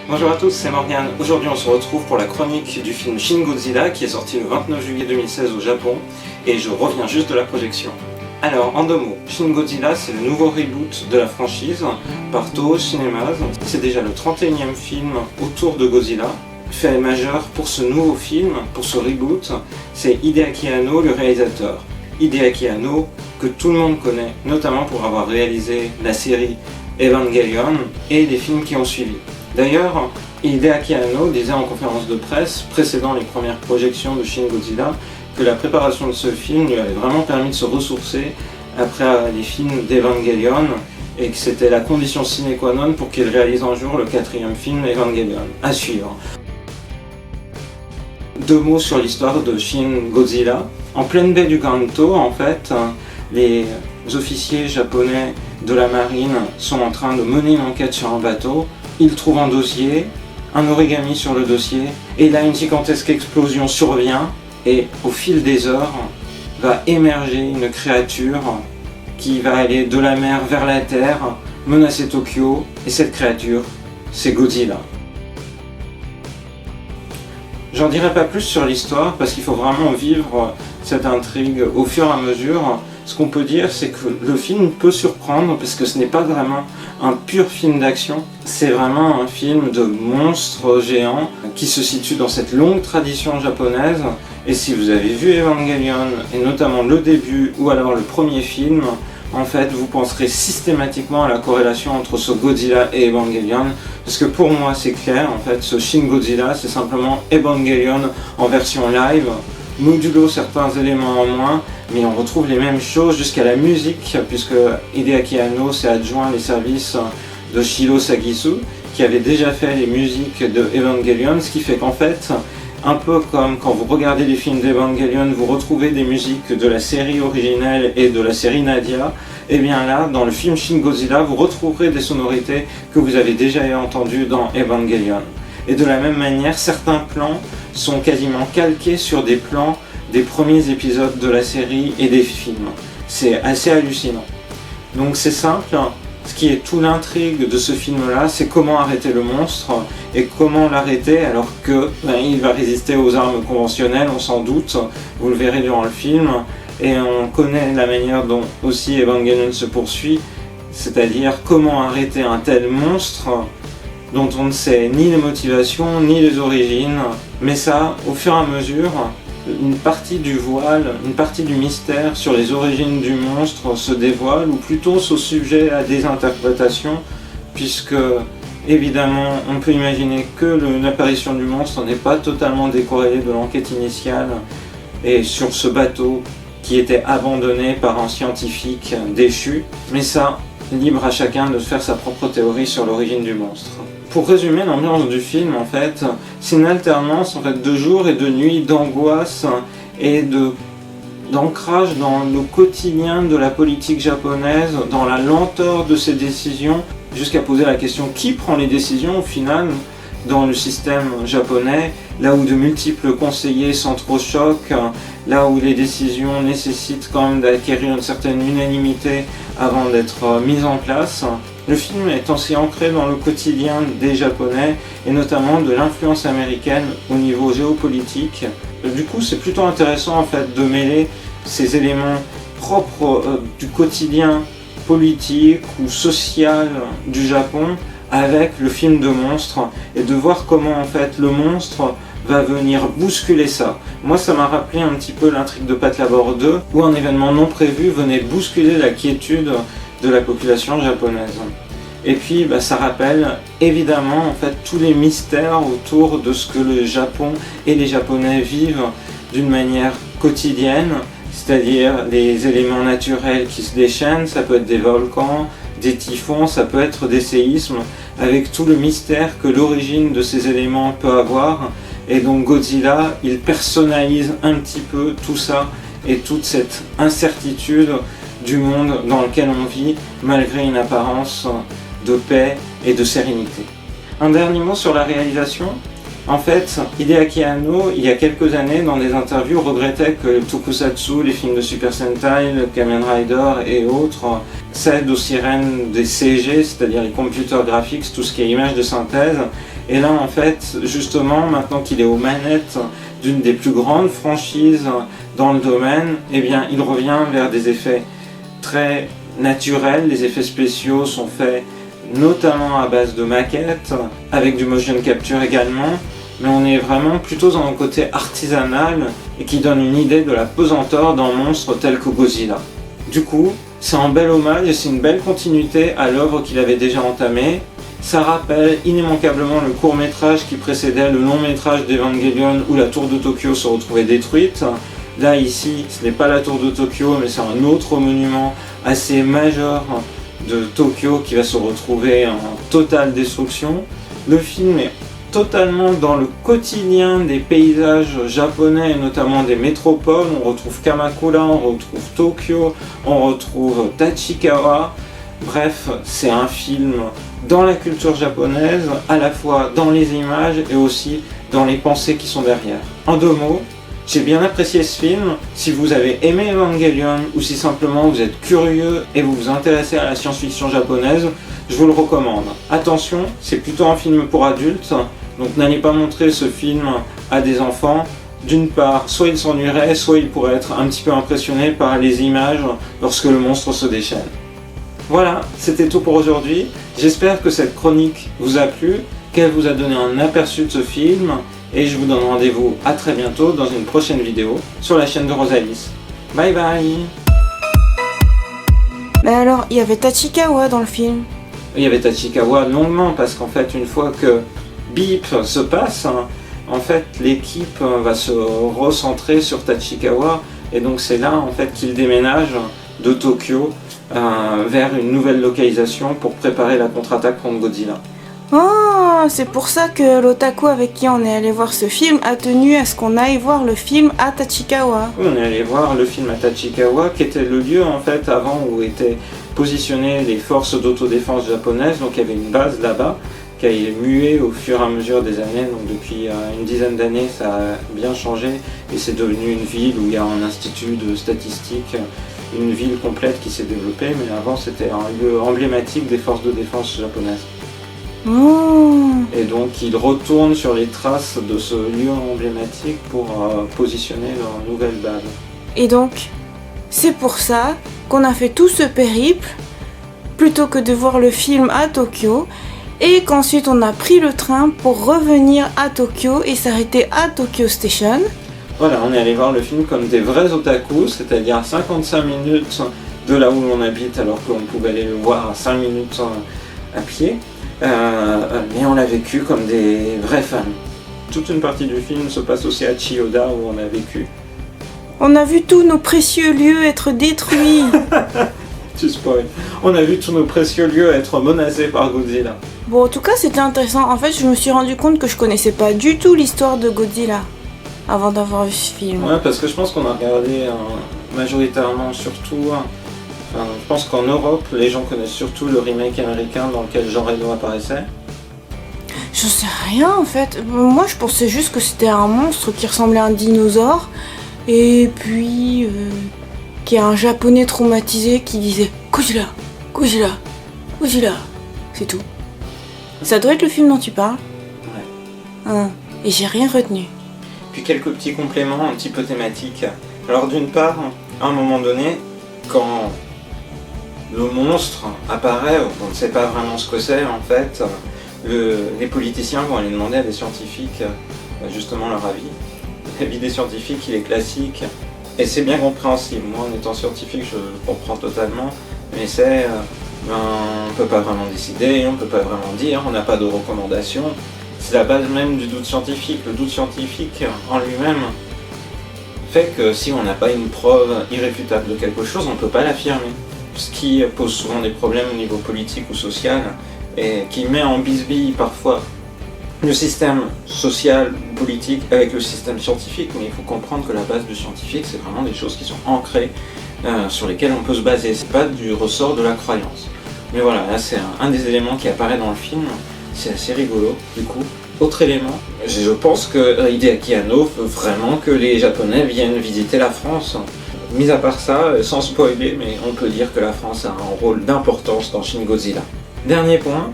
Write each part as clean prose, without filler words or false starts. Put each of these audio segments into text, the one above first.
Bonjour à tous, c'est Morgane. Aujourd'hui on se retrouve pour la chronique du film Shin Godzilla qui est sorti le 29 juillet 2016 au Japon et je reviens juste de la projection. Alors en deux mots, Shin Godzilla c'est le nouveau reboot de la franchise par Toho Cinemas. C'est déjà le 31e film autour de Godzilla. Fait majeur pour ce nouveau film, pour ce reboot, c'est Hideaki Anno le réalisateur. Hideaki Anno que tout le monde connaît, notamment pour avoir réalisé la série Evangelion et les films qui ont suivi. D'ailleurs, Hideaki Anno disait en conférence de presse, précédant les premières projections de Shin Godzilla, que la préparation de ce film lui avait vraiment permis de se ressourcer après les films d'Evangelion et que c'était la condition sine qua non pour qu'il réalise un jour le 4e film Evangelion. À suivre. Deux mots sur l'histoire de Shin Godzilla. En pleine baie du Kanto, en fait, les officiers japonais de la marine sont en train de mener une enquête sur un bateau. Ils trouvent un dossier, un origami sur le dossier, et là une gigantesque explosion survient, et au fil des heures va émerger une créature qui va aller de la mer vers la terre, menacer Tokyo, et cette créature, c'est Godzilla. J'en dirai pas plus sur l'histoire parce qu'il faut vraiment vivre cette intrigue au fur et à mesure. Ce qu'on peut dire, c'est que le film peut surprendre parce que ce n'est pas vraiment un pur film d'action, c'est vraiment un film de monstres géants qui se situe dans cette longue tradition japonaise. Et si vous avez vu Evangelion, et notamment le début ou alors le premier film, en fait vous penserez systématiquement à la corrélation entre ce Godzilla et Evangelion, parce que pour moi c'est clair, en fait ce Shin Godzilla c'est simplement Evangelion en version live, modulo certains éléments en moins, mais on retrouve les mêmes choses jusqu'à la musique, puisque Hideaki Anno s'est adjoint les services de Shiro Sagisu, qui avait déjà fait les musiques de Evangelion, ce qui fait qu'en fait, un peu comme quand vous regardez les films d'Evangelion, vous retrouvez des musiques de la série originelle et de la série Nadia, et bien là, dans le film Shin Godzilla, vous retrouverez des sonorités que vous avez déjà entendues dans Evangelion. Et de la même manière, certains plans sont quasiment calqués sur des plans des premiers épisodes de la série et des films. C'est assez hallucinant. Donc c'est simple, ce qui est tout l'intrigue de ce film-là, c'est comment arrêter le monstre et comment l'arrêter alors que il va résister aux armes conventionnelles, on s'en doute, vous le verrez durant le film, et on connaît la manière dont aussi Evangelion se poursuit, c'est-à-dire comment arrêter un tel monstre dont on ne sait ni les motivations ni les origines, mais ça, au fur et à mesure, une partie du voile, une partie du mystère sur les origines du monstre se dévoile, ou plutôt sont sujets à des interprétations, puisque évidemment on peut imaginer que l'apparition du monstre n'est pas totalement décorrélée de l'enquête initiale, et sur ce bateau qui était abandonné par un scientifique déchu, mais ça, libre à chacun de faire sa propre théorie sur l'origine du monstre. Pour résumer l'ambiance du film, en fait, c'est une alternance en fait, de jour et de nuit, d'angoisse et d'ancrage dans le quotidien de la politique japonaise, dans la lenteur de ses décisions, jusqu'à poser la question qui prend les décisions au final dans le système japonais, là où de multiples conseillers s'entrechoquent, là où les décisions nécessitent quand même d'acquérir une certaine unanimité avant d'être mises en place. Le film est aussi ancré dans le quotidien des Japonais et notamment de l'influence américaine au niveau géopolitique. Du coup, c'est plutôt intéressant en fait de mêler ces éléments propres du quotidien politique ou social du Japon avec le film de monstre et de voir comment en fait le monstre va venir bousculer ça. Moi ça m'a rappelé un petit peu l'intrigue de Pat Labor 2 où un événement non prévu venait bousculer la quiétude de la population japonaise. Et puis ça rappelle évidemment en fait tous les mystères autour de ce que le Japon et les Japonais vivent d'une manière quotidienne, c'est-à-dire les éléments naturels qui se déchaînent, ça peut être des volcans, des typhons, ça peut être des séismes, avec tout le mystère que l'origine de ces éléments peut avoir. Et donc Godzilla, il personnalise un petit peu tout ça et toute cette incertitude du monde dans lequel on vit, malgré une apparence de paix et de sérénité. Un dernier mot sur la réalisation. En fait, Hideaki Anno, il y a quelques années, dans des interviews, regrettait que le tokusatsu, les films de Super Sentai, le Kamen Rider et autres, cèdent aux sirènes des CG, c'est-à-dire les computer graphics, tout ce qui est images de synthèse, Et là en fait, justement, maintenant qu'il est aux manettes d'une des plus grandes franchises dans le domaine, eh bien il revient vers des effets très naturels. Les effets spéciaux sont faits notamment à base de maquettes, avec du motion capture également, mais on est vraiment plutôt dans un côté artisanal et qui donne une idée de la pesanteur d'un monstre tel que Godzilla. Du coup, c'est un bel hommage et c'est une belle continuité à l'œuvre qu'il avait déjà entamée. Ça rappelle immanquablement le court-métrage qui précédait le long-métrage d'Evangelion où la tour de Tokyo se retrouvait détruite. Là, ici, ce n'est pas la tour de Tokyo, mais c'est un autre monument assez majeur de Tokyo qui va se retrouver en totale destruction. Le film est totalement dans le quotidien des paysages japonais et notamment des métropoles. On retrouve Kamakura, on retrouve Tokyo, on retrouve Tachikawa. Bref, c'est un film dans la culture japonaise, à la fois dans les images et aussi dans les pensées qui sont derrière. En 2 mots, j'ai bien apprécié ce film. Si vous avez aimé Evangelion ou si simplement vous êtes curieux et vous vous intéressez à la science-fiction japonaise, je vous le recommande. Attention, c'est plutôt un film pour adultes, donc n'allez pas montrer ce film à des enfants. D'une part, soit ils s'ennuieraient, soit ils pourraient être un petit peu impressionnés par les images lorsque le monstre se déchaîne. Voilà, c'était tout pour aujourd'hui. J'espère que cette chronique vous a plu, qu'elle vous a donné un aperçu de ce film, et je vous donne rendez-vous à très bientôt dans une prochaine vidéo sur la chaîne de Rosalis. Bye bye. Mais alors, il y avait Tachikawa dans le film. Il y avait Tachikawa longuement, parce qu'en fait, une fois que Beep se passe, en fait, l'équipe va se recentrer sur Tachikawa, et donc c'est là en fait qu'il déménage de Tokyo vers une nouvelle localisation pour préparer la contre-attaque contre Godzilla. Oh, c'est pour ça que l'otaku avec qui on est allé voir ce film a tenu à ce qu'on aille voir le film à Tachikawa. Oui, on est allé voir le film à Tachikawa, qui était le lieu en fait avant où étaient positionnées les forces d'autodéfense japonaises, donc il y avait une base là-bas qui a mué au fur et à mesure des années, donc depuis une dizaine d'années ça a bien changé et c'est devenu une ville où il y a un institut de statistique, une ville complète qui s'est développée, mais avant c'était un lieu emblématique des forces de défense japonaises. Oh. Et donc ils retournent sur les traces de ce lieu emblématique pour positionner leur nouvelle base. Et donc, c'est pour ça qu'on a fait tout ce périple, plutôt que de voir le film à Tokyo, et qu'ensuite on a pris le train pour revenir à Tokyo et s'arrêter à Tokyo Station. Voilà, on est allé voir le film comme des vrais otaku, c'est-à-dire à 55 minutes de là où l'on habite, alors qu'on pouvait aller le voir à 5 minutes à pied. Mais on l'a vécu comme des vrais fans. Toute une partie du film se passe aussi à Chiyoda où on a vécu. On a vu tous nos précieux lieux être détruits. Tu spoil. On a vu tous nos précieux lieux être menacés par Godzilla. Bon, en tout cas, c'était intéressant. En fait, je me suis rendu compte que je connaissais pas du tout l'histoire de Godzilla avant d'avoir vu ce film. Ouais, parce que je pense qu'on a regardé majoritairement surtout... je pense qu'en Europe, les gens connaissent surtout le remake américain dans lequel Jean Reno apparaissait. J'en sais rien en fait. Moi je pensais juste que c'était un monstre qui ressemblait à un dinosaure. Et puis qu'il y a un japonais traumatisé qui disait Godzilla, Godzilla, Godzilla. C'est tout. Ça doit être le film dont tu parles. Ouais. Et j'ai rien retenu. Puis quelques petits compléments un petit peu thématiques. Alors d'une part, à un moment donné, quand le monstre apparaît, on ne sait pas vraiment ce que c'est en fait, les politiciens vont aller demander à des scientifiques justement leur avis. L'avis des scientifiques il est classique et c'est bien compréhensible. Moi en étant scientifique je comprends totalement, mais c'est on ne peut pas vraiment décider, on ne peut pas vraiment dire, on n'a pas de recommandation. C'est la base même du doute scientifique. Le doute scientifique en lui-même fait que si on n'a pas une preuve irréfutable de quelque chose, on ne peut pas l'affirmer. Ce qui pose souvent des problèmes au niveau politique ou social et qui met en bisbille parfois le système social ou politique avec le système scientifique. Mais il faut comprendre que la base du scientifique, c'est vraiment des choses qui sont ancrées, sur lesquelles on peut se baser. C'est pas du ressort de la croyance. Mais voilà, là c'est un des éléments qui apparaît dans le film. C'est assez rigolo du coup. Autre élément, je pense que Hideaki Anno veut vraiment que les Japonais viennent visiter la France. Mis à part ça, sans spoiler, mais on peut dire que la France a un rôle d'importance dans Shin Godzilla. Dernier point,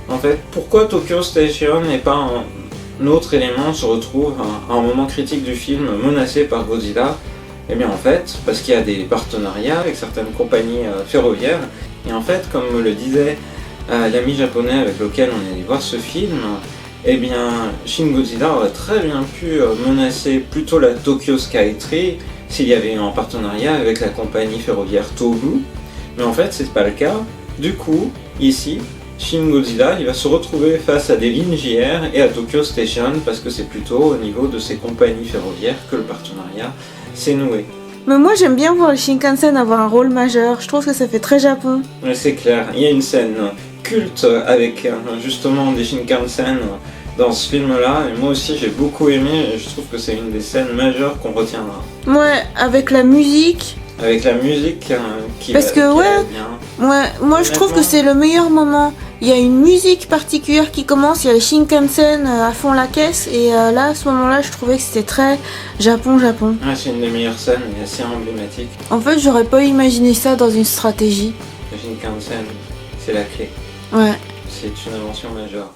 En fait, pourquoi Tokyo Station et pas un autre élément se retrouve à un moment critique du film menacé par Godzilla? Eh bien en fait, parce qu'il y a des partenariats avec certaines compagnies ferroviaires, et en fait, comme me le disait l'ami japonais avec lequel on est allé voir ce film, eh bien Shin Godzilla aurait très bien pu menacer plutôt la Tokyo Skytree s'il y avait eu un partenariat avec la compagnie ferroviaire Tobu, mais en fait c'est pas le cas. Du coup, ici, Shin Godzilla il va se retrouver face à des lignes JR et à Tokyo Station parce que c'est plutôt au niveau de ces compagnies ferroviaires que le partenariat s'est noué. Mais moi j'aime bien voir le Shinkansen avoir un rôle majeur, je trouve que ça fait très Japon. Mais c'est clair, il y a une scène culte avec justement des Shinkansen dans ce film-là, et moi aussi j'ai beaucoup aimé, et je trouve que c'est une des scènes majeures qu'on retiendra. Ouais, avec la musique. Avec la musique qui Parce que qui ouais, va bien. Ouais, moi je trouve que c'est le meilleur moment. Il y a une musique particulière qui commence, il y a les Shinkansen à fond la caisse, et là, à ce moment-là, je trouvais que c'était très Japon. Ouais, c'est une des meilleures scènes et assez emblématique. En fait, j'aurais pas imaginé ça dans une stratégie. Le Shinkansen, c'est la clé. Ouais. C'est une invention majeure.